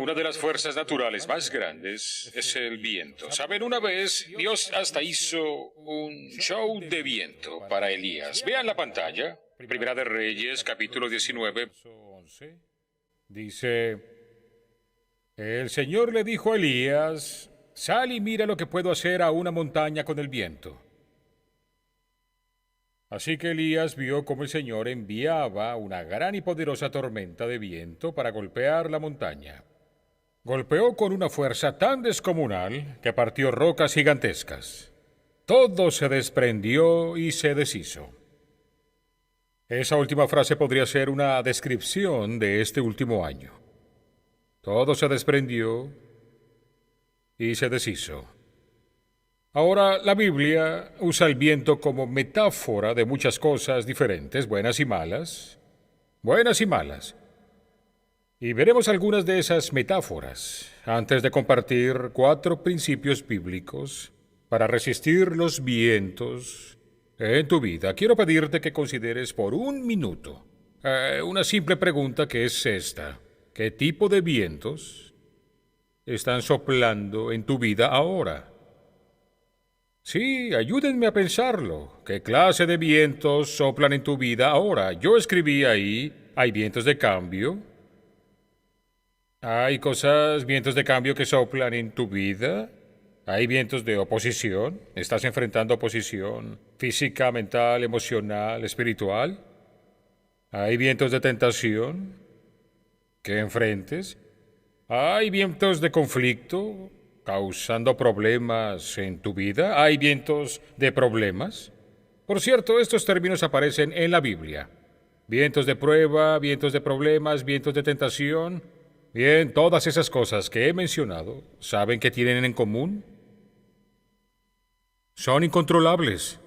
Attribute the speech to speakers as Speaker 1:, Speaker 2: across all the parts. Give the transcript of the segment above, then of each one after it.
Speaker 1: Una de las fuerzas naturales más grandes es el viento. ¿Saben? Una vez Dios hasta hizo un show de viento para Elías. Vean la pantalla. Primera de Reyes, capítulo 19.
Speaker 2: Dice, el Señor le dijo a Elías, sal y mira lo que puedo hacer a una montaña con el viento. Así que Elías vio cómo el Señor enviaba una gran y poderosa tormenta de viento para golpear la montaña. Golpeó con una fuerza tan descomunal que partió rocas gigantescas. Todo se desprendió y se deshizo. Esa última frase podría ser una descripción de este último año. Todo se desprendió y se deshizo. Ahora, la Biblia usa el viento como metáfora de muchas cosas diferentes, buenas y malas. Buenas y malas. Y veremos algunas de esas metáforas antes de compartir 4 principios bíblicos para resistir los vientos en tu vida. Quiero pedirte que consideres por un minuto una simple pregunta que es esta. ¿Qué tipo de vientos están soplando en tu vida ahora? Sí, ayúdenme a pensarlo. ¿Qué clase de vientos soplan en tu vida ahora? Yo escribí ahí, hay vientos de cambio. Hay vientos de cambio que soplan en tu vida. Hay vientos de oposición. Estás enfrentando oposición física, mental, emocional, espiritual. Hay vientos de tentación que enfrentes. Hay vientos de conflicto causando problemas en tu vida. Hay vientos de problemas. Por cierto, estos términos aparecen en la Biblia. Vientos de prueba, vientos de problemas, vientos de tentación. Bien, todas esas cosas que he mencionado, ¿saben qué tienen en común? Son incontrolables.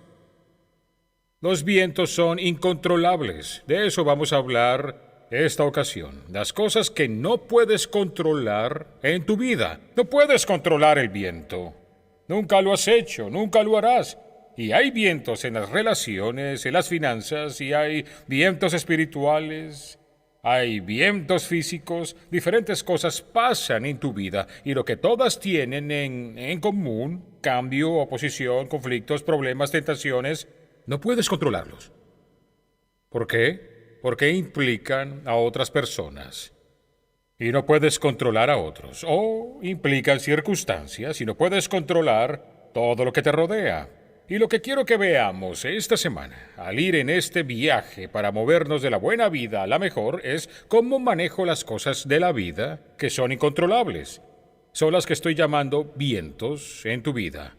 Speaker 2: Los vientos son incontrolables. De eso vamos a hablar esta ocasión. Las cosas que no puedes controlar en tu vida. No puedes controlar el viento. Nunca lo has hecho, nunca lo harás. Y hay vientos en las relaciones, en las finanzas, y hay vientos espirituales. Hay vientos físicos, diferentes cosas pasan en tu vida y lo que todas tienen en común, cambio, oposición, conflictos, problemas, tentaciones, no puedes controlarlos. ¿Por qué? Porque implican a otras personas y no puedes controlar a otros, o implican circunstancias y no puedes controlar todo lo que te rodea. Y lo que quiero que veamos esta semana, al ir en este viaje para movernos de la buena vida a la mejor, es cómo manejo las cosas de la vida que son incontrolables. Son las que estoy llamando vientos en tu vida.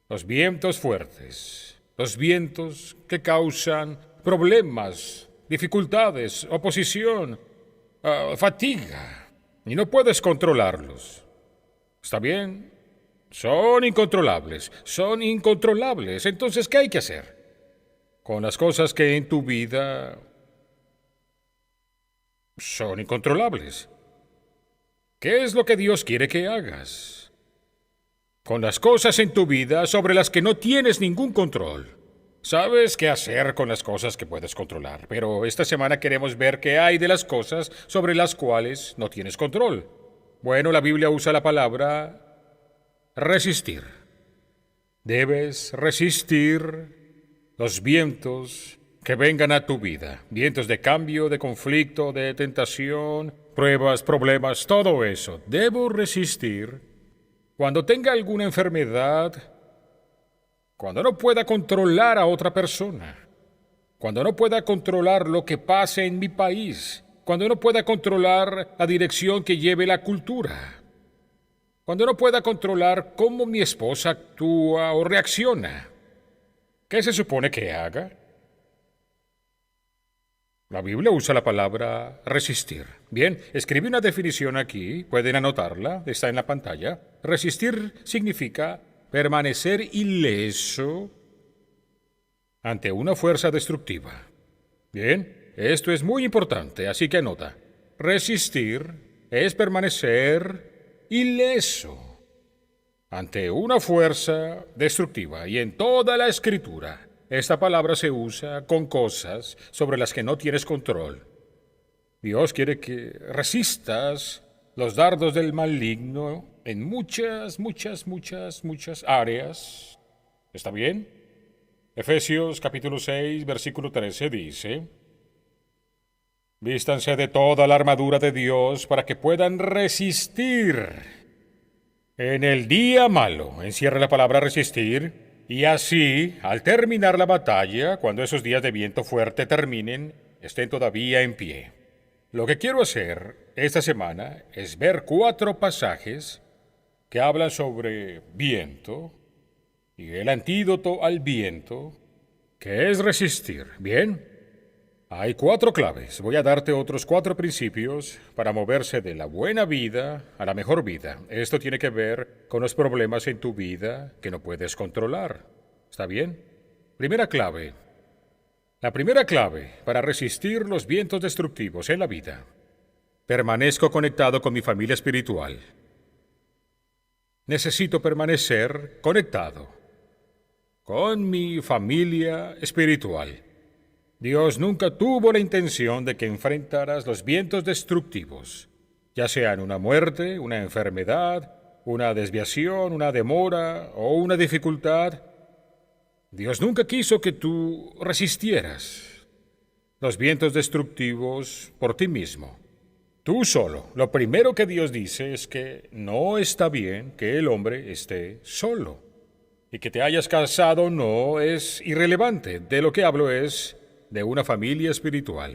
Speaker 2: Los vientos fuertes, los vientos que causan problemas, dificultades, oposición, fatiga, y no puedes controlarlos. ¿Está bien? Son incontrolables, son incontrolables. Entonces, ¿qué hay que hacer con las cosas que en tu vida son incontrolables? ¿Qué es lo que Dios quiere que hagas con las cosas en tu vida sobre las que no tienes ningún control? Sabes qué hacer con las cosas que puedes controlar, pero esta semana queremos ver qué hay de las cosas sobre las cuales no tienes control. Bueno, la Biblia usa la palabra resistir. Debes resistir los vientos que vengan a tu vida. Vientos de cambio, de conflicto, de tentación, pruebas, problemas, todo eso. Debo resistir cuando tenga alguna enfermedad, cuando no pueda controlar a otra persona, cuando no pueda controlar lo que pase en mi país, cuando no pueda controlar la dirección que lleve la cultura, cuando no pueda controlar cómo mi esposa actúa o reacciona. ¿Qué se supone que haga? La Biblia usa la palabra resistir. Bien, escribí una definición aquí, pueden anotarla, está en la pantalla. Resistir significa permanecer ileso ante una fuerza destructiva. Bien, esto es muy importante, así que anota. Resistir es permanecer ileso ante una fuerza destructiva. Y en toda la Escritura, esta palabra se usa con cosas sobre las que no tienes control. Dios quiere que resistas los dardos del maligno en muchas áreas. ¿Está bien? Efesios capítulo 6, versículo 13 dice: vístanse de toda la armadura de Dios para que puedan resistir en el día malo. Encierra la palabra resistir. Y así, al terminar la batalla, cuando esos días de viento fuerte terminen, estén todavía en pie. Lo que quiero hacer esta semana es ver 4 pasajes que hablan sobre viento y el antídoto al viento, que es resistir. Bien, hay 4 claves. Voy a darte otros 4 principios para moverse de la buena vida a la mejor vida. Esto tiene que ver con los problemas en tu vida que no puedes controlar. ¿Está bien? Primera clave. La primera clave para resistir los vientos destructivos en la vida. Permanezco conectado con mi familia espiritual. Necesito permanecer conectado con mi familia espiritual. Dios nunca tuvo la intención de que enfrentaras los vientos destructivos, ya sean una muerte, una enfermedad, una desviación, una demora o una dificultad. Dios nunca quiso que tú resistieras los vientos destructivos por ti mismo. Tú solo. Lo primero que Dios dice es que no está bien que el hombre esté solo. Y que te hayas casado no es irrelevante. De lo que hablo es de una familia espiritual.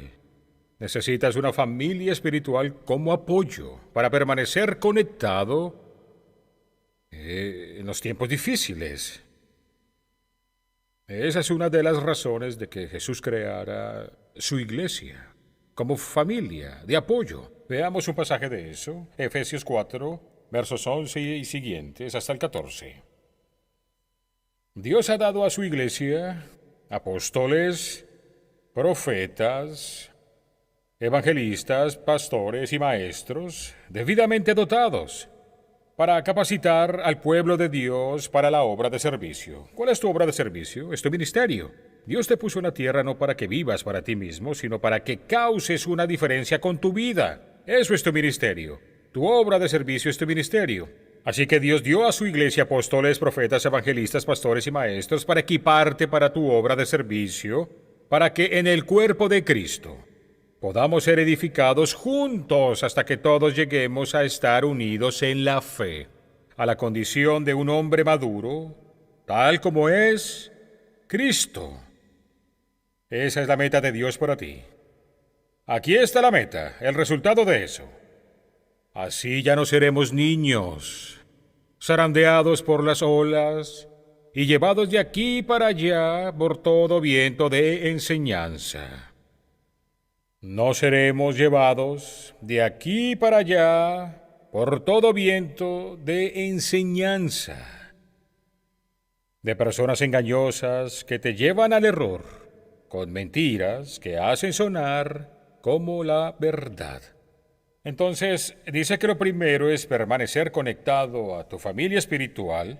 Speaker 2: Necesitas una familia espiritual como apoyo para permanecer conectado en los tiempos difíciles. Esa es una de las razones de que Jesús creara su iglesia, como familia de apoyo. Veamos un pasaje de eso, Efesios 4, versos 11 y siguientes hasta el 14. Dios ha dado a su iglesia apóstoles, profetas, evangelistas, pastores y maestros debidamente dotados para capacitar al pueblo de Dios para la obra de servicio. ¿Cuál es tu obra de servicio? Es tu ministerio. Dios te puso en la tierra no para que vivas para ti mismo, sino para que causes una diferencia con tu vida. Eso es tu ministerio. Tu obra de servicio es tu ministerio. Así que Dios dio a su iglesia apóstoles, profetas, evangelistas, pastores y maestros para equiparte para tu obra de servicio, para que en el cuerpo de Cristo podamos ser edificados juntos hasta que todos lleguemos a estar unidos en la fe, a la condición de un hombre maduro, tal como es Cristo. Esa es la meta de Dios para ti. Aquí está la meta, el resultado de eso. Así ya no seremos niños, zarandeados por las olas y llevados de aquí para allá por todo viento de enseñanza. No seremos llevados de aquí para allá por todo viento de enseñanza, de personas engañosas que te llevan al error, con mentiras que hacen sonar como la verdad. Entonces, dice que lo primero es permanecer conectado a tu familia espiritual.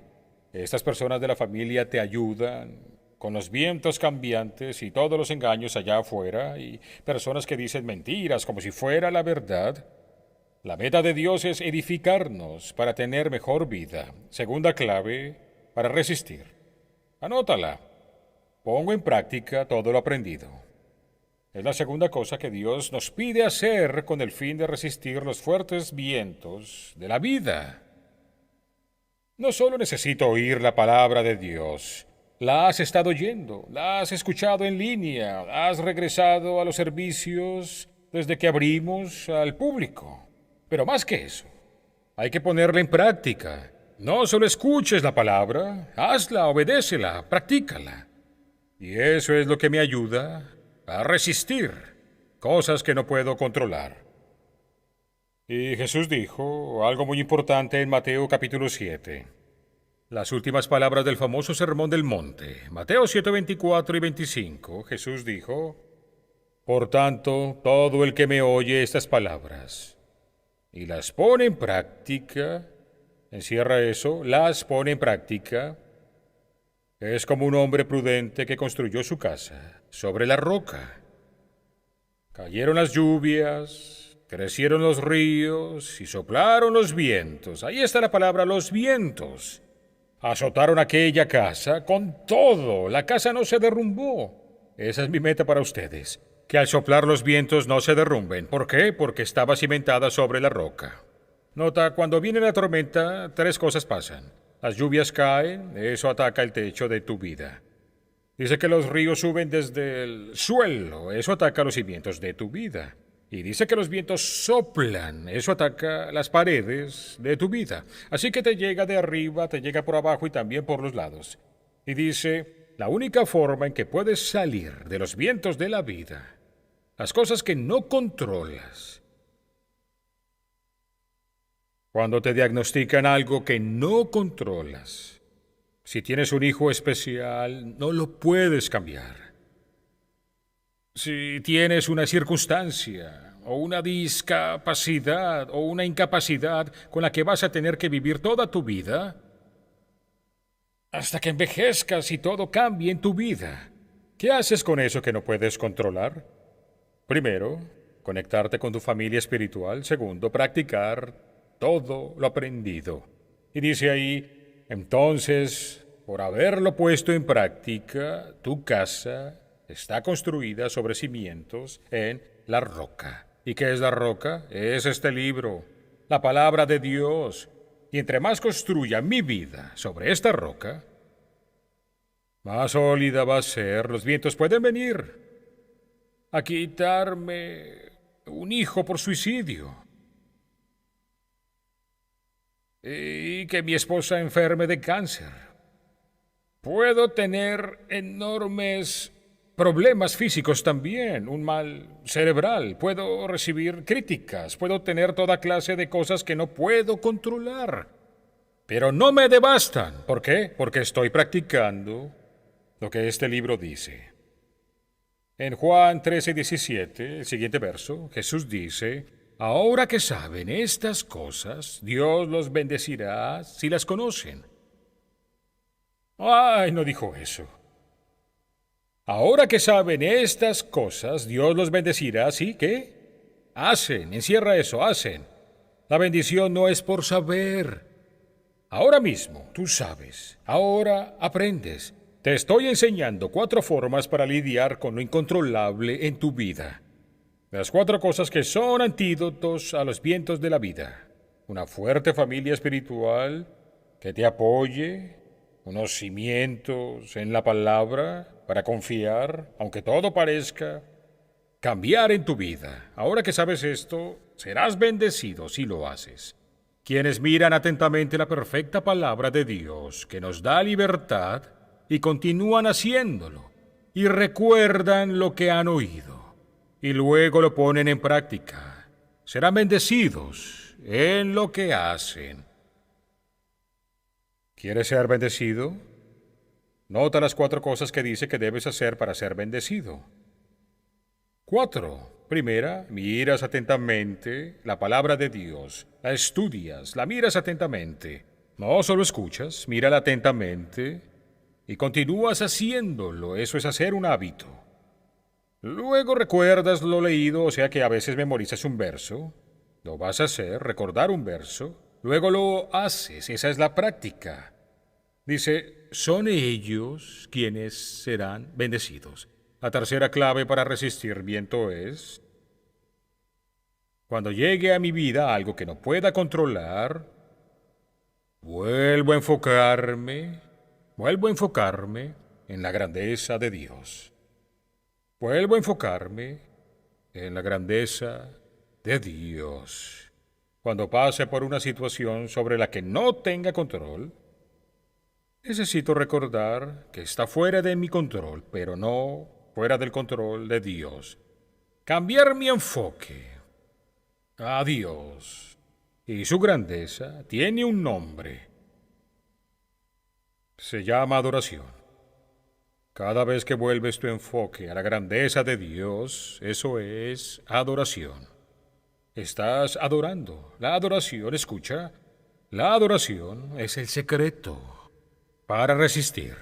Speaker 2: Estas personas de la familia te ayudan con los vientos cambiantes y todos los engaños allá afuera, y personas que dicen mentiras como si fuera la verdad. La meta de Dios es edificarnos para tener mejor vida. Segunda clave para resistir. Anótala. Pongo en práctica todo lo aprendido. Es la segunda cosa que Dios nos pide hacer con el fin de resistir los fuertes vientos de la vida. No solo necesito oír la palabra de Dios. La has estado oyendo, la has escuchado en línea, has regresado a los servicios desde que abrimos al público. Pero más que eso, hay que ponerla en práctica. No solo escuches la palabra, hazla, obedécela, practícala. Y eso es lo que me ayuda a resistir cosas que no puedo controlar. Y Jesús dijo algo muy importante en Mateo capítulo 7. Las últimas palabras del famoso Sermón del Monte. Mateo 7, 24 y 25. Jesús dijo: por tanto, todo el que me oye estas palabras y las pone en práctica, encierra eso, las pone en práctica, es como un hombre prudente que construyó su casa sobre la roca. Cayeron las lluvias, crecieron los ríos y soplaron los vientos. Ahí está la palabra, los vientos. Azotaron aquella casa con todo. La casa no se derrumbó. Esa es mi meta para ustedes. Que al soplar los vientos no se derrumben. ¿Por qué? Porque estaba cimentada sobre la roca. Nota, cuando viene la tormenta, 3 cosas pasan. Las lluvias caen, eso ataca el techo de tu vida. Dice que los ríos suben desde el suelo, eso ataca los cimientos de tu vida. Y dice que los vientos soplan, eso ataca las paredes de tu vida. Así que te llega de arriba, te llega por abajo y también por los lados. Y dice, la única forma en que puedes salir de los vientos de la vida, las cosas que no controlas, cuando te diagnostican algo que no controlas, si tienes un hijo especial, no lo puedes cambiar. Si tienes una circunstancia, o una discapacidad, o una incapacidad con la que vas a tener que vivir toda tu vida, hasta que envejezcas y todo cambie en tu vida, ¿qué haces con eso que no puedes controlar? Primero, conectarte con tu familia espiritual. Segundo, practicar todo lo aprendido. Y dice ahí, entonces, por haberlo puesto en práctica, tu casa está construida sobre cimientos en la roca. ¿Y qué es la roca? Es este libro, la palabra de Dios. Y entre más construya mi vida sobre esta roca, más sólida va a ser. Los vientos pueden venir a quitarme un hijo por suicidio, y que mi esposa enferme de cáncer. Puedo tener enormes problemas físicos también, un mal cerebral, puedo recibir críticas, puedo tener toda clase de cosas que no puedo controlar, pero no me devastan. ¿Por qué? Porque estoy practicando lo que este libro dice. En Juan 13:17, el siguiente verso, Jesús dice, ahora que saben estas cosas, Dios los bendecirá si las conocen. Ay, no dijo eso. Ahora que saben estas cosas, Dios los bendecirá, ¿sí? ¿Qué? Hacen, encierra eso, hacen. La bendición no es por saber. Ahora mismo, tú sabes. Ahora aprendes. Te estoy enseñando 4 formas para lidiar con lo incontrolable en tu vida. Las 4 cosas que son antídotos a los vientos de la vida. Una fuerte familia espiritual que te apoye, unos cimientos en la palabra para confiar, aunque todo parezca cambiar en tu vida. Ahora que sabes esto, serás bendecido si lo haces. Quienes miran atentamente la perfecta palabra de Dios que nos da libertad y continúan haciéndolo y recuerdan lo que han oído y luego lo ponen en práctica, serán bendecidos en lo que hacen. ¿Quieres ser bendecido? Nota las 4 cosas que dice que debes hacer para ser bendecido. 4. Primera, miras atentamente la palabra de Dios, la estudias, la miras atentamente. No solo escuchas, mírala atentamente y continúas haciéndolo. Eso es hacer un hábito. Luego recuerdas lo leído, o sea que a veces memorizas un verso. Lo vas a hacer, recordar un verso. Luego lo haces, esa es la práctica. Dice, son ellos quienes serán bendecidos. La tercera clave para resistir viento es, cuando llegue a mi vida algo que no pueda controlar, vuelvo a enfocarme en la grandeza de Dios. Vuelvo a enfocarme en la grandeza de Dios. Cuando pase por una situación sobre la que no tenga control, necesito recordar que está fuera de mi control, pero no fuera del control de Dios. Cambiar mi enfoque a Dios y su grandeza tiene un nombre. Se llama adoración. Cada vez que vuelves tu enfoque a la grandeza de Dios, eso es adoración. Estás adorando. La adoración, escucha, la adoración es el secreto para resistir.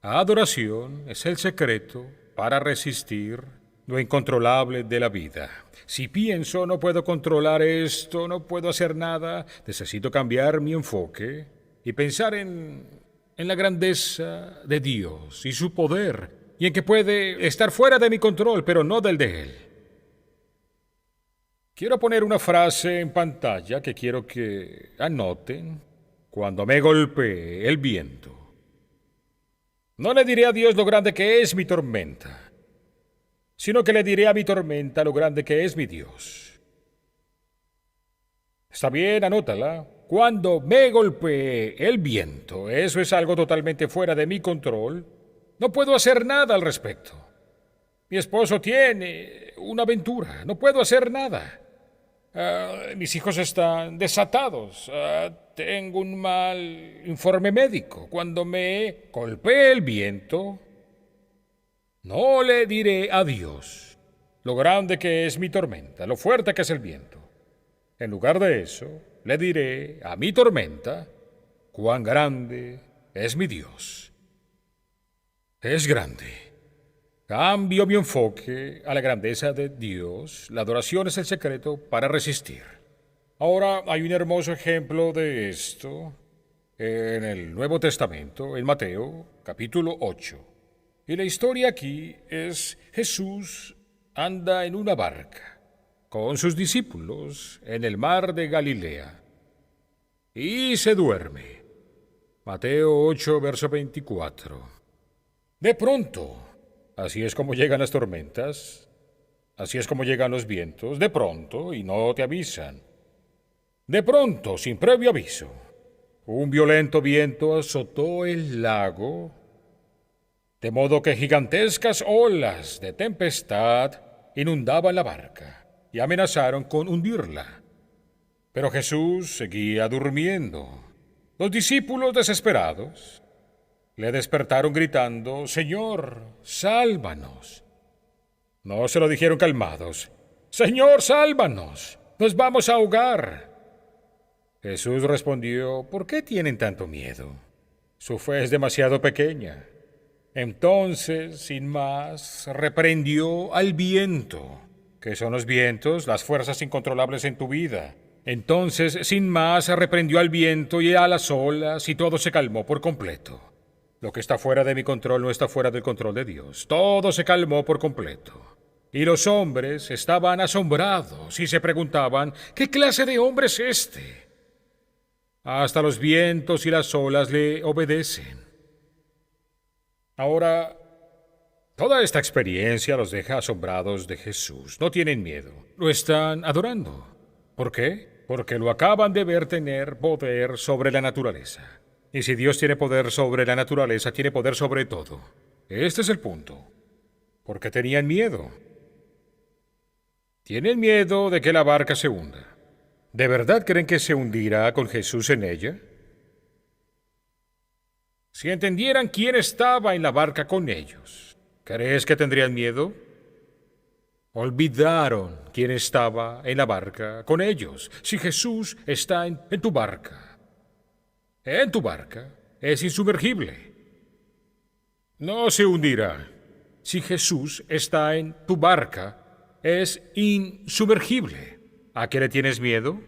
Speaker 2: Adoración es el secreto para resistir lo incontrolable de la vida. Si pienso, no puedo controlar esto, no puedo hacer nada, necesito cambiar mi enfoque y pensar en la grandeza de Dios y su poder, y en que puede estar fuera de mi control, pero no del de Él. Quiero poner una frase en pantalla que quiero que anoten cuando me golpee el viento. No le diré a Dios lo grande que es mi tormenta, sino que le diré a mi tormenta lo grande que es mi Dios. Está bien, anótala. Cuando me golpee el viento, eso es algo totalmente fuera de mi control. No puedo hacer nada al respecto. Mi esposo tiene una aventura, no puedo hacer nada. Mis hijos están desatados. Tengo un mal informe médico. Cuando me golpee el viento, no le diré a Dios lo grande que es mi tormenta, lo fuerte que es el viento. En lugar de eso, le diré a mi tormenta cuán grande es mi Dios. Es grande. Cambio mi enfoque a la grandeza de Dios. La adoración es el secreto para resistir. Ahora hay un hermoso ejemplo de esto en el Nuevo Testamento, en Mateo, capítulo 8. Y la historia aquí es Jesús anda en una barca con sus discípulos en el mar de Galilea y se duerme. Mateo 8, verso 24. De pronto, así es como llegan las tormentas, así es como llegan los vientos, de pronto, y no te avisan. De pronto, sin previo aviso, un violento viento azotó el lago, de modo que gigantescas olas de tempestad inundaban la barca y amenazaron con hundirla. Pero Jesús seguía durmiendo. Los discípulos, desesperados, le despertaron gritando: «Señor, sálvanos». No se lo dijeron calmados: «Señor, sálvanos, nos vamos a ahogar». Jesús respondió: «¿Por qué tienen tanto miedo? Su fe es demasiado pequeña». Entonces, sin más, reprendió al viento. ¿Qué son los vientos? Las fuerzas incontrolables en tu vida. Entonces, sin más, reprendió al viento y a las olas, y todo se calmó por completo. Lo que está fuera de mi control no está fuera del control de Dios. Todo se calmó por completo. Y los hombres estaban asombrados y se preguntaban: ¿qué clase de hombre es este? Hasta los vientos y las olas le obedecen. Ahora, toda esta experiencia los deja asombrados de Jesús. No tienen miedo. Lo están adorando. ¿Por qué? Porque lo acaban de ver tener poder sobre la naturaleza. Y si Dios tiene poder sobre la naturaleza, tiene poder sobre todo. Este es el punto. Porque tenían miedo. Tienen miedo de que la barca se hunda. ¿De verdad creen que se hundirá con Jesús en ella? Si entendieran quién estaba en la barca con ellos, ¿crees que tendrían miedo? Olvidaron quién estaba en la barca con ellos. Si Jesús está en tu barca, es insumergible. No se hundirá. Si Jesús está en tu barca, es insumergible. ¿A qué le tienes miedo?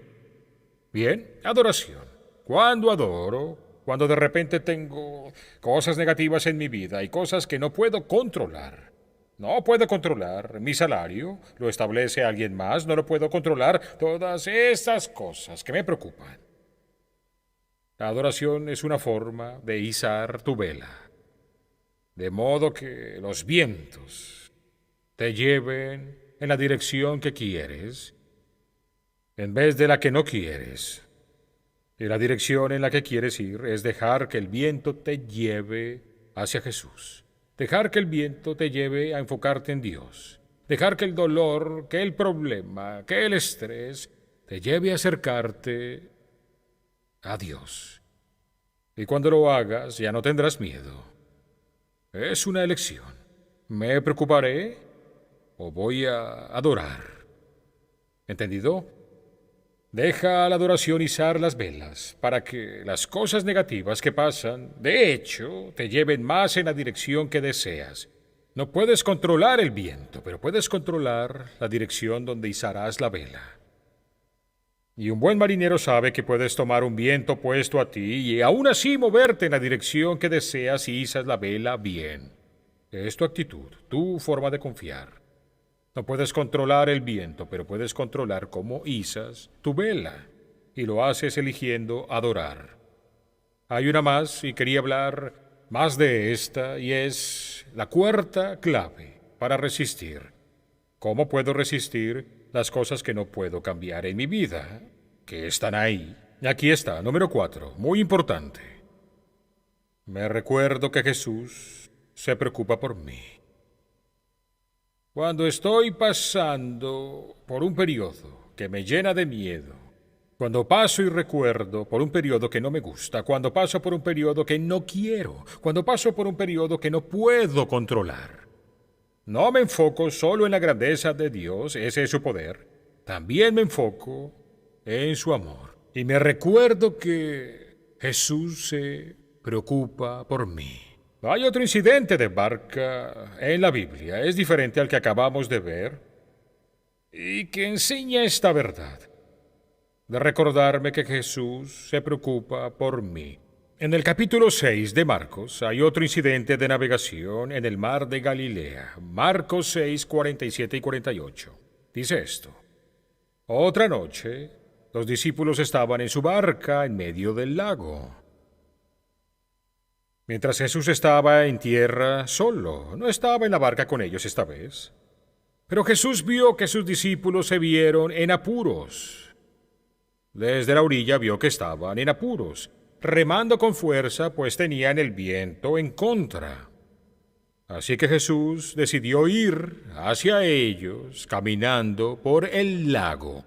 Speaker 2: Bien, adoración. ¿Cuándo adoro? Cuando de repente tengo cosas negativas en mi vida y cosas que no puedo controlar. No puedo controlar mi salario, lo establece alguien más, no lo puedo controlar. Todas estas cosas que me preocupan. La adoración es una forma de izar tu vela, de modo que los vientos te lleven en la dirección que quieres, en vez de la que no quieres. Y la dirección en la que quieres ir es dejar que el viento te lleve hacia Jesús. Dejar que el viento te lleve a enfocarte en Dios. Dejar que el dolor, que el problema, que el estrés te lleve a acercarte a Dios. Y cuando lo hagas ya no tendrás miedo. Es una elección. ¿Me preocuparé o voy a adorar? ¿Entendido? Deja la adoración izar las velas para que las cosas negativas que pasan, de hecho, te lleven más en la dirección que deseas. No puedes controlar el viento, pero puedes controlar la dirección donde izarás la vela. Y un buen marinero sabe que puedes tomar un viento opuesto a ti y aún así moverte en la dirección que deseas si izas la vela bien. Es tu actitud, tu forma de confiar. No puedes controlar el viento, pero puedes controlar cómo izas tu vela. Y lo haces eligiendo adorar. Hay una más y quería hablar más de esta y es la cuarta clave para resistir. ¿Cómo puedo resistir las cosas que no puedo cambiar en mi vida? Que están ahí. Aquí está, número 4, muy importante. Me recuerdo que Jesús se preocupa por mí. Cuando estoy pasando por un periodo que me llena de miedo, cuando paso y recuerdo por un periodo que no me gusta, cuando paso por un periodo que no quiero, cuando paso por un periodo que no puedo controlar, no me enfoco solo en la grandeza de Dios, ese es su poder, también me enfoco en su amor. Y me recuerdo que Jesús se preocupa por mí. Hay otro incidente de barca en la Biblia, es diferente al que acabamos de ver, y que enseña esta verdad, de recordarme que Jesús se preocupa por mí. En el capítulo 6 de Marcos hay otro incidente de navegación en el mar de Galilea. Marcos 6, 47 y 48. Dice esto. Otra noche, los discípulos estaban en su barca en medio del lago. Mientras Jesús estaba en tierra solo, no estaba en la barca con ellos esta vez. Pero Jesús vio que sus discípulos se vieron en apuros. Desde la orilla vio que estaban en apuros, remando con fuerza, pues tenían el viento en contra. Así que Jesús decidió ir hacia ellos, caminando por el lago.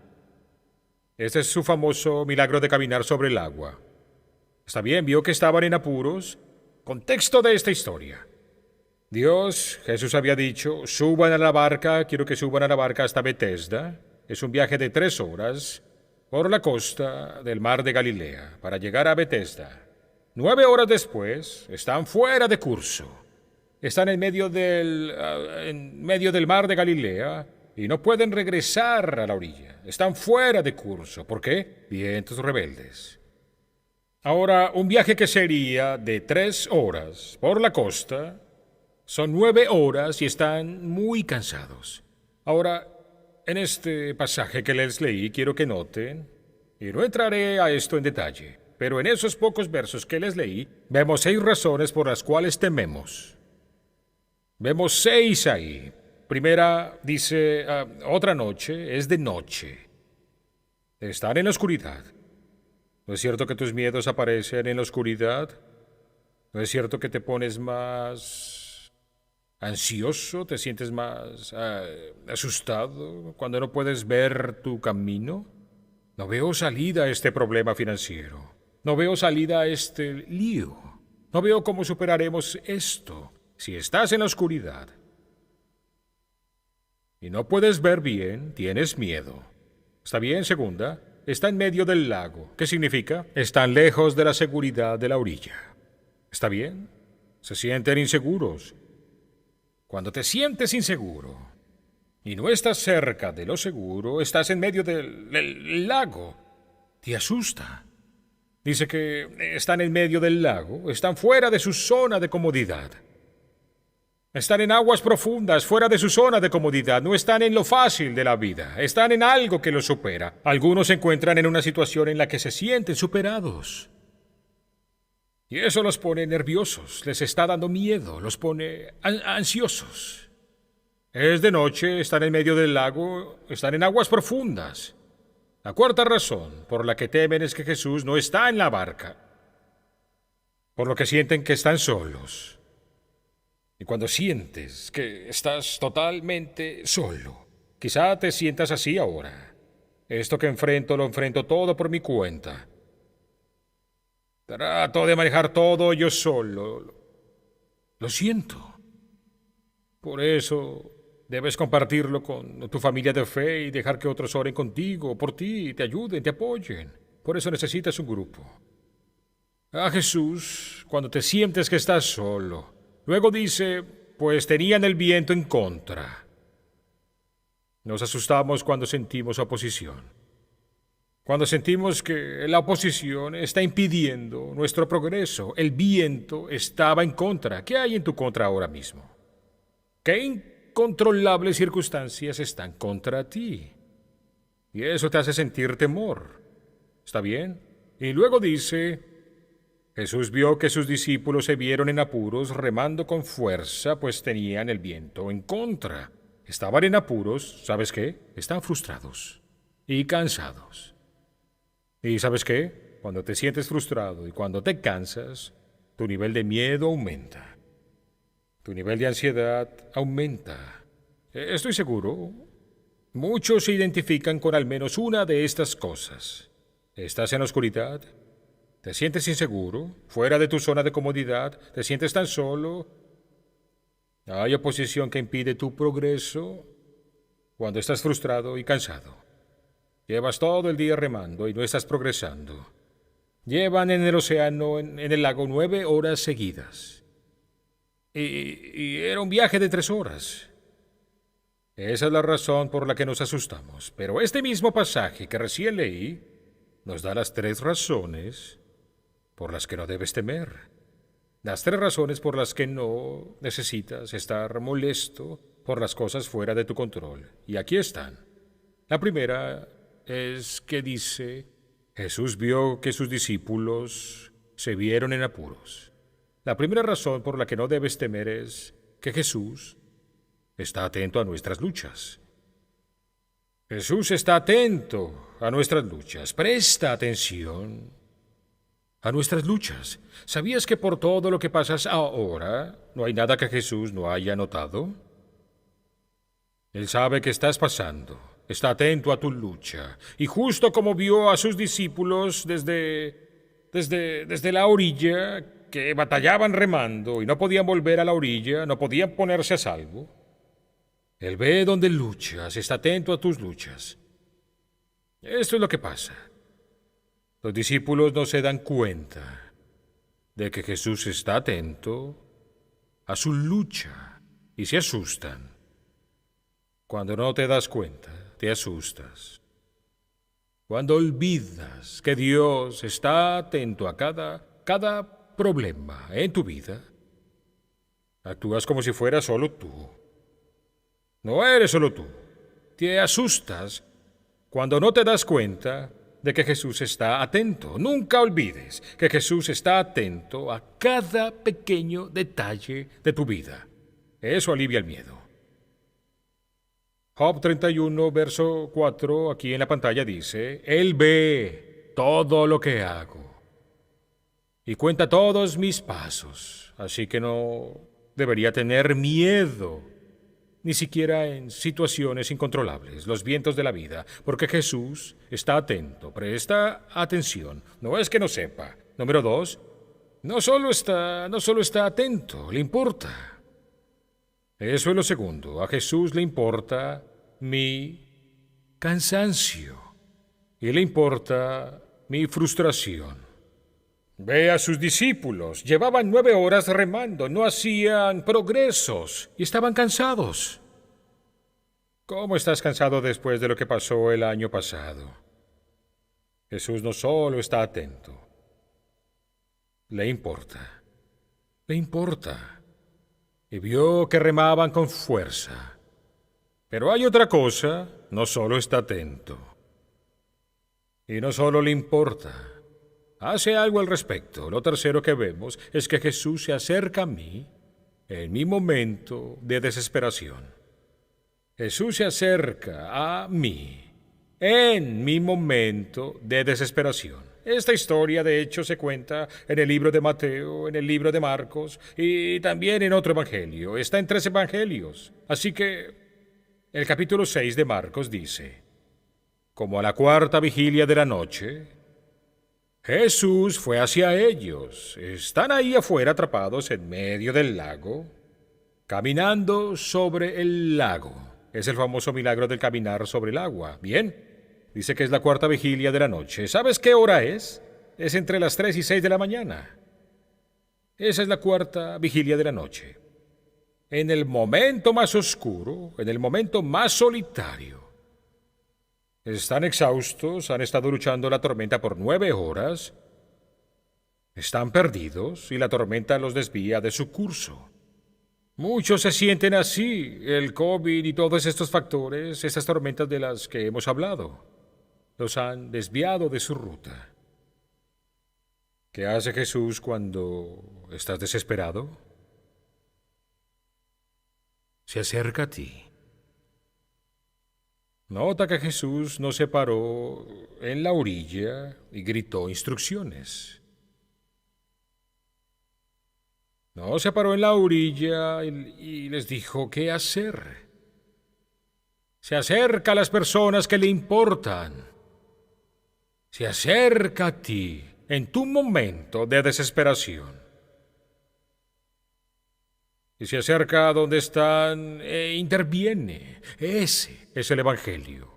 Speaker 2: Este es su famoso milagro de caminar sobre el agua. Está bien, vio que estaban en apuros. Contexto de esta historia. Jesús había dicho, suban a la barca, quiero que suban a la barca hasta Betesda. Es un viaje de 3 horas por la costa del mar de Galilea para llegar a Betesda. 9 horas después, están fuera de curso. Están en medio del mar de Galilea y no pueden regresar a la orilla. Están fuera de curso. ¿Por qué? Vientos rebeldes. Ahora, un viaje que sería de 3 horas por la costa, son 9 horas y están muy cansados. Ahora, en este pasaje que les leí, quiero que noten, y no entraré a esto en detalle, pero en esos pocos versos que les leí, vemos 6 razones por las cuales tememos. Vemos 6 ahí. Primera dice, otra noche es de noche. Están en la oscuridad. ¿No es cierto que tus miedos aparecen en la oscuridad? ¿No es cierto que te pones más ansioso, te sientes más asustado cuando no puedes ver tu camino? No veo salida a este problema financiero. No veo salida a este lío. No veo cómo superaremos esto si estás en la oscuridad. Y no puedes ver bien, tienes miedo. ¿Está bien, segunda? Está en medio del lago. ¿Qué significa? Están lejos de la seguridad de la orilla. ¿Está bien? Se sienten inseguros. Cuando te sientes inseguro y no estás cerca de lo seguro, estás en medio del lago. Te asusta. Dice que están en medio del lago, están fuera de su zona de comodidad. Están en aguas profundas, fuera de su zona de comodidad. No están en lo fácil de la vida. Están en algo que los supera. Algunos se encuentran en una situación en la que se sienten superados. Y eso los pone nerviosos, les está dando miedo, los pone ansiosos. Es de noche, están en medio del lago, están en aguas profundas. La cuarta razón por la que temen es que Jesús no está en la barca, por lo que sienten que están solos. Y cuando sientes que estás totalmente solo, quizá te sientas así ahora. Esto que enfrento, lo enfrento todo por mi cuenta. Trato de manejar todo yo solo. Lo siento. Por eso debes compartirlo con tu familia de fe y dejar que otros oren contigo, por ti, te ayuden, te apoyen. Por eso necesitas un grupo. A Jesús, cuando te sientes que estás solo, luego dice, pues tenían el viento en contra. Nos asustamos cuando sentimos oposición. Cuando sentimos que la oposición está impidiendo nuestro progreso, el viento estaba en contra. ¿Qué hay en tu contra ahora mismo? ¿Qué incontrolables circunstancias están contra ti? Y eso te hace sentir temor. ¿Está bien? Y luego dice, Jesús vio que sus discípulos se vieron en apuros remando con fuerza, pues tenían el viento en contra. Estaban en apuros, ¿sabes qué? Están frustrados y cansados. ¿Y sabes qué? Cuando te sientes frustrado y cuando te cansas, tu nivel de miedo aumenta. Tu nivel de ansiedad aumenta. Estoy seguro, muchos se identifican con al menos una de estas cosas. ¿Estás en la oscuridad? ¿Te sientes inseguro? ¿Fuera de tu zona de comodidad? ¿Te sientes tan solo? ¿Hay oposición que impide tu progreso? Cuando estás frustrado y cansado. Llevas todo el día remando y no estás progresando. Llevan en el océano, en el lago, 9 horas seguidas. Y era un viaje de 3 horas. Esa es la razón por la que nos asustamos. Pero este mismo pasaje que recién leí nos da las 3 razones por las que no debes temer. Las 3 razones por las que no necesitas estar molesto por las cosas fuera de tu control. Y aquí están. La primera es que dice, Jesús vio que sus discípulos se vieron en apuros. La primera razón por la que no debes temer es que Jesús está atento a nuestras luchas. Jesús está atento a nuestras luchas. Presta atención a nuestras luchas. ¿Sabías que por todo lo que pasas ahora no hay nada que Jesús no haya notado? Él sabe que estás pasando. Está atento a tu lucha. Y justo como vio a sus discípulos desde la orilla, que batallaban remando y no podían volver a la orilla, no podían ponerse a salvo, Él ve donde luchas, está atento a tus luchas. Esto es lo que pasa. Los discípulos no se dan cuenta de que Jesús está atento a su lucha y se asustan. Cuando no te das cuenta, te asustas. Cuando olvidas que Dios está atento a cada problema en tu vida, actúas como si fuera solo tú. No eres solo tú. Te asustas cuando no te das cuenta de que Jesús está atento. Nunca olvides que Jesús está atento a cada pequeño detalle de tu vida. Eso alivia el miedo. Job 31, verso 4, aquí en la pantalla dice, Él ve todo lo que hago y cuenta todos mis pasos, así que no debería tener miedo, ni siquiera en situaciones incontrolables, los vientos de la vida, porque Jesús está atento, presta atención, no es que no sepa. Número 2, no solo está atento, le importa. Eso es lo segundo. A Jesús le importa mi cansancio y le importa mi frustración. Ve a sus discípulos. Llevaban 9 horas remando, no hacían progresos y estaban cansados. ¿Cómo estás cansado después de lo que pasó el año pasado? Jesús no solo está atento, le importa. Y vio que remaban con fuerza. Pero hay otra cosa, no solo está atento. Y no solo le importa, hace algo al respecto. Lo tercero que vemos es que Jesús se acerca a mí en mi momento de desesperación. Jesús se acerca a mí en mi momento de desesperación. Esta historia, de hecho, se cuenta en el libro de Mateo, en el libro de Marcos y también en otro evangelio. Está en 3 evangelios. Así que el capítulo 6 de Marcos dice, como a la 4ª vigilia de la noche, Jesús fue hacia ellos. Están ahí afuera atrapados en medio del lago, caminando sobre el lago. Es el famoso milagro del caminar sobre el agua. Bien. Dice que es la 4ª vigilia de la noche. ¿Sabes qué hora es? Es entre las 3 y 6 de la mañana. Esa es la 4ª vigilia de la noche. en el momento más oscuro, en el momento más solitario. Están exhaustos, han estado luchando la tormenta por 9 horas, están perdidos y la tormenta los desvía de su curso. Muchos se sienten así. El COVID y todos estos factores, estas tormentas de las que hemos hablado, los han desviado de su ruta. ¿Qué hace Jesús cuando estás desesperado? Se acerca a ti. Nota que Jesús no se paró en la orilla y gritó instrucciones. No se paró en la orilla y les dijo qué hacer. Se acerca a las personas que le importan. Se acerca a ti en tu momento de desesperación. Y se acerca a donde están e interviene. Ese es el Evangelio.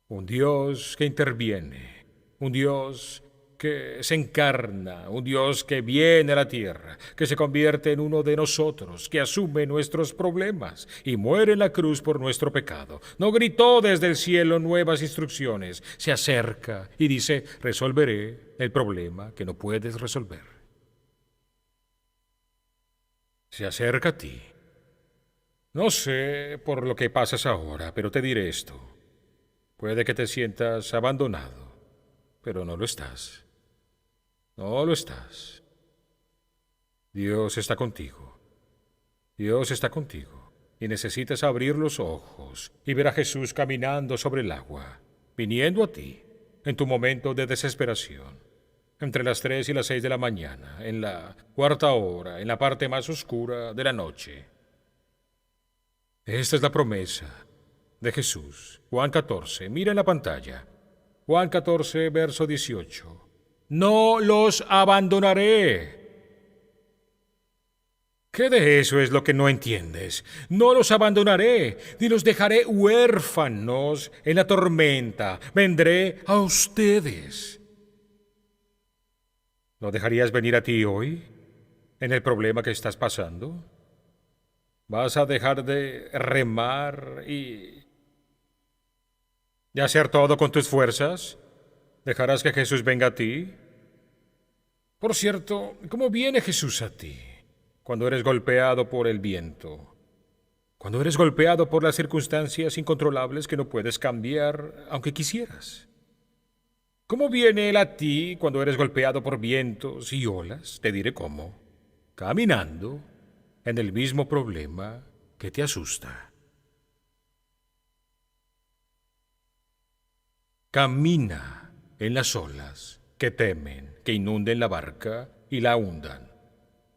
Speaker 2: Un Dios que interviene. Un Dios que se encarna, un Dios que viene a la tierra, que se convierte en uno de nosotros, que asume nuestros problemas y muere en la cruz por nuestro pecado. No gritó desde el cielo nuevas instrucciones, se acerca y dice, resolveré el problema que no puedes resolver. Se acerca a ti. No sé por lo que pasas ahora, pero te diré esto. Puede que te sientas abandonado, pero no lo estás. No lo estás. Dios está contigo. Dios está contigo. Y necesitas abrir los ojos y ver a Jesús caminando sobre el agua, viniendo a ti, en tu momento de desesperación, entre las 3 y las 6 de la mañana, en la cuarta hora, en la parte más oscura de la noche. Esta es la promesa de Jesús. Juan 14, mira en la pantalla. Juan 14, verso 18. No los abandonaré. ¿Qué de eso es lo que no entiendes? No los abandonaré, ni los dejaré huérfanos en la tormenta. Vendré a ustedes. ¿No dejarías venir a ti hoy, en el problema que estás pasando? ¿Vas a dejar de remar y hacer todo con tus fuerzas? ¿Dejarás que Jesús venga a ti? Por cierto, ¿cómo viene Jesús a ti? Cuando eres golpeado por el viento, cuando eres golpeado por las circunstancias incontrolables que no puedes cambiar aunque quisieras. ¿Cómo viene Él a ti cuando eres golpeado por vientos y olas? Te diré cómo. Caminando en el mismo problema que te asusta. Camina en las olas que temen que inunden la barca y la hundan.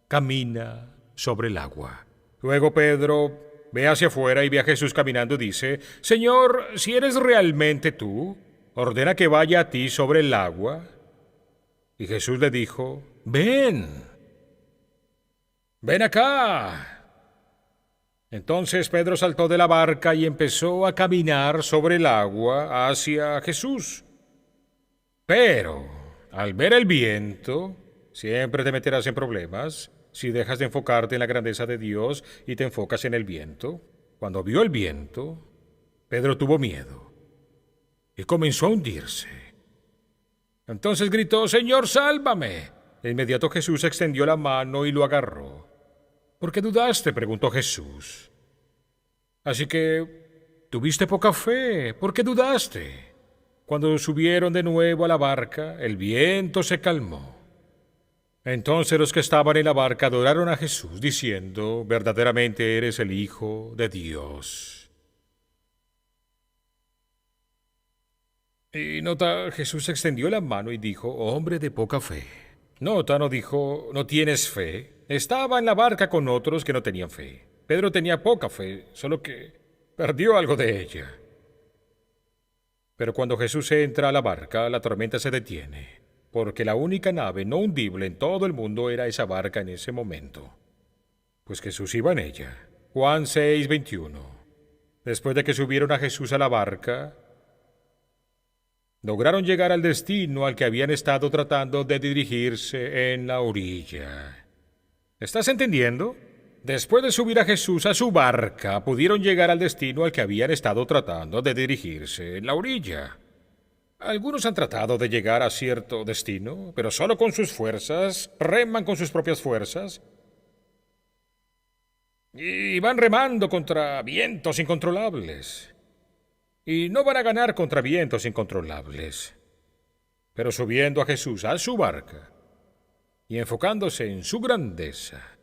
Speaker 2: Camina sobre el agua. Luego Pedro ve hacia afuera y ve a Jesús caminando y dice, Señor, si eres realmente tú, ordena que vaya a ti sobre el agua. Y Jesús le dijo, ven acá. Entonces Pedro saltó de la barca y empezó a caminar sobre el agua hacia Jesús. Pero, al ver el viento, siempre te meterás en problemas si dejas de enfocarte en la grandeza de Dios y te enfocas en el viento. Cuando vio el viento, Pedro tuvo miedo y comenzó a hundirse. Entonces gritó, Señor, sálvame. De inmediato Jesús extendió la mano y lo agarró. ¿Por qué dudaste?, preguntó Jesús. Así que tuviste poca fe. ¿Por qué dudaste? Cuando subieron de nuevo a la barca, el viento se calmó. Entonces los que estaban en la barca adoraron a Jesús, diciendo, verdaderamente eres el Hijo de Dios. Y nota, Jesús extendió la mano y dijo, hombre de poca fe. Nota, no dijo, no tienes fe. Estaba en la barca con otros que no tenían fe. Pedro tenía poca fe, solo que perdió algo de ella. Pero cuando Jesús entra a la barca, la tormenta se detiene, porque la única nave no hundible en todo el mundo era esa barca en ese momento. Pues Jesús iba en ella. Juan 6, 21. Después de que subieron a Jesús a la barca, lograron llegar al destino al que habían estado tratando de dirigirse en la orilla. ¿Estás entendiendo? después de subir a Jesús a su barca, pudieron llegar al destino al que habían estado tratando de dirigirse en la orilla. Algunos han tratado de llegar a cierto destino, pero solo con sus fuerzas, reman con sus propias fuerzas, y van remando contra vientos incontrolables. Y no van a ganar contra vientos incontrolables. Pero subiendo a Jesús a su barca, y enfocándose en su grandeza,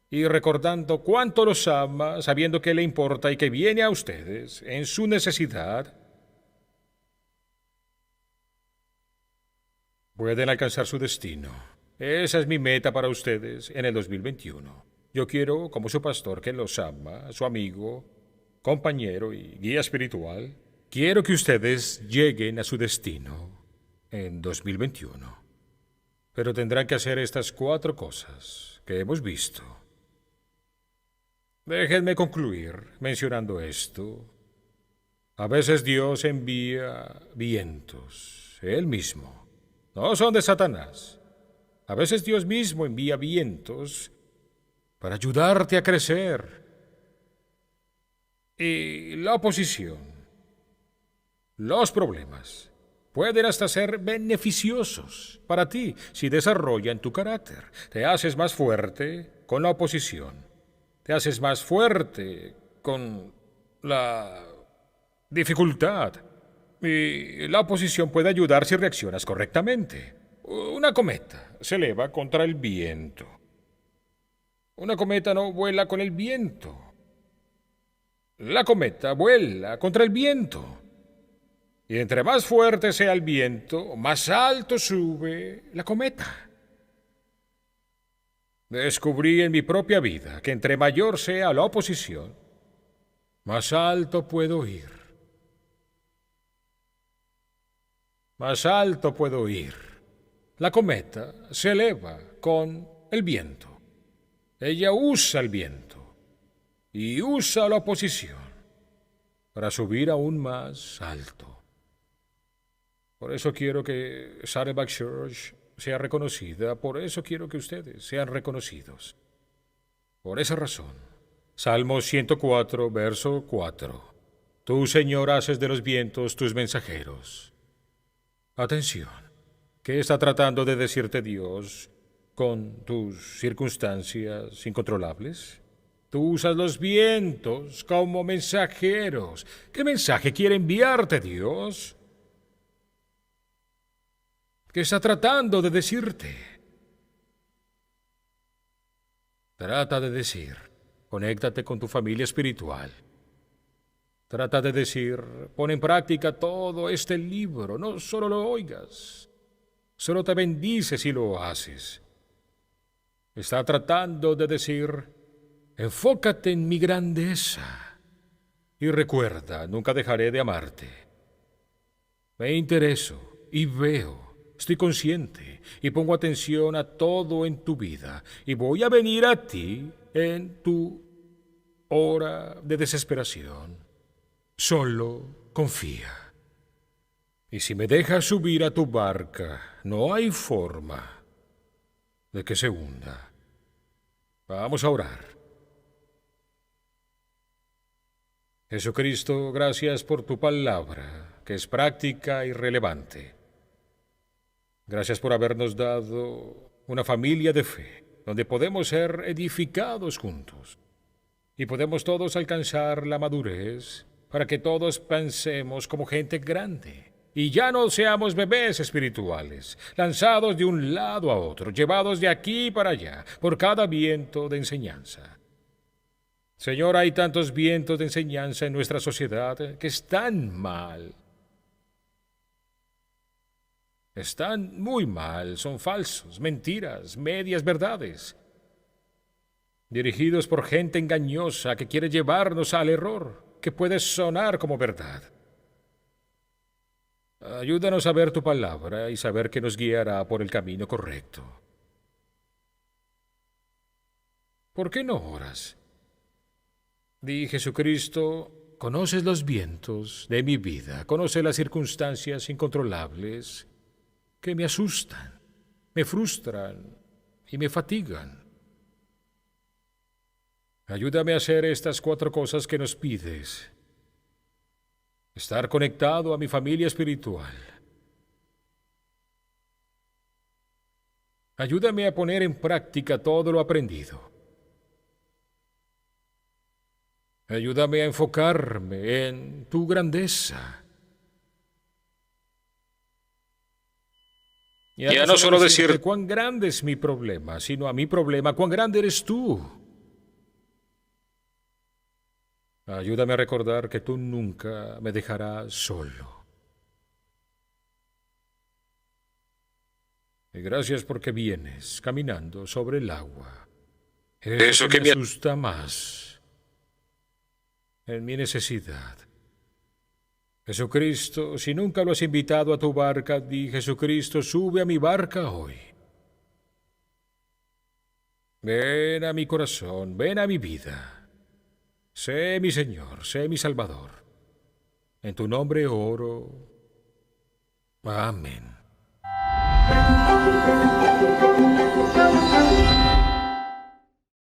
Speaker 2: y recordando cuánto los ama, sabiendo que le importa y que viene a ustedes en su necesidad, pueden alcanzar su destino. Esa es mi meta para ustedes en el 2021. Yo quiero, como su pastor que los ama, su amigo, compañero y guía espiritual, quiero que ustedes lleguen a su destino en 2021. Pero tendrán que hacer estas 4 cosas que hemos visto. Déjenme concluir mencionando esto. A veces Dios envía vientos, Él mismo. No son de Satanás. A veces Dios mismo envía vientos para ayudarte a crecer. Y la oposición, los problemas, pueden hasta ser beneficiosos para ti si desarrollan tu carácter. Te haces más fuerte con la oposición. Te haces más fuerte con la dificultad. Y la oposición puede ayudar si reaccionas correctamente. Una cometa se eleva contra el viento. Una cometa no vuela con el viento. La cometa vuela contra el viento. Y entre más fuerte sea el viento, más alto sube la cometa. Descubrí en mi propia vida que entre mayor sea la oposición, más alto puedo ir. Más alto puedo ir. La cometa se eleva con el viento. Ella usa el viento y usa la oposición para subir aún más alto. Por eso quiero que Saddleback Church sea reconocida, por eso quiero que ustedes sean reconocidos. Por esa razón. Salmo 104, verso 4. Tú, Señor, haces de los vientos tus mensajeros. Atención. ¿Qué está tratando de decirte Dios con tus circunstancias incontrolables? Tú usas los vientos como mensajeros. ¿Qué mensaje quiere enviarte Dios? ¿Qué está tratando de decirte? Trata de decir, conéctate con tu familia espiritual. Trata de decir, pon en práctica todo este libro, no solo lo oigas, solo te bendice si lo haces. Está tratando de decir, enfócate en mi grandeza y recuerda, nunca dejaré de amarte. Me intereso y veo. Estoy consciente y pongo atención a todo en tu vida y voy a venir a ti en tu hora de desesperación. Solo confía. Y si me dejas subir a tu barca, no hay forma de que se hunda. Vamos a orar. Jesucristo, gracias por tu palabra, que es práctica y relevante. Gracias por habernos dado una familia de fe, donde podemos ser edificados juntos y podemos todos alcanzar la madurez para que todos pensemos como gente grande y ya no seamos bebés espirituales, lanzados de un lado a otro, llevados de aquí para allá por cada viento de enseñanza. Señor, hay tantos vientos de enseñanza en nuestra sociedad que están mal. Están muy mal, son falsos, mentiras, medias verdades, dirigidos por gente engañosa que quiere llevarnos al error, que puede sonar como verdad. Ayúdanos a ver tu palabra y saber que nos guiará por el camino correcto. ¿Por qué no oras? Di, Jesucristo, conoces los vientos de mi vida, conoces las circunstancias incontrolables que me asustan, me frustran y me fatigan. Ayúdame a hacer estas 4 cosas que nos pides. Estar conectado a mi familia espiritual. Ayúdame a poner en práctica todo lo aprendido. Ayúdame a enfocarme en tu grandeza. Y a no solo decir cuán grande es mi problema, sino a mi problema, cuán grande eres tú. Ayúdame a recordar que tú nunca me dejarás solo. Y gracias porque vienes caminando sobre el agua. Eso que me asusta más en mi necesidad. Jesucristo, si nunca lo has invitado a tu barca, di, Jesucristo, sube a mi barca hoy. Ven a mi corazón, ven a mi vida. Sé mi Señor, sé mi Salvador. En tu nombre oro. Amén.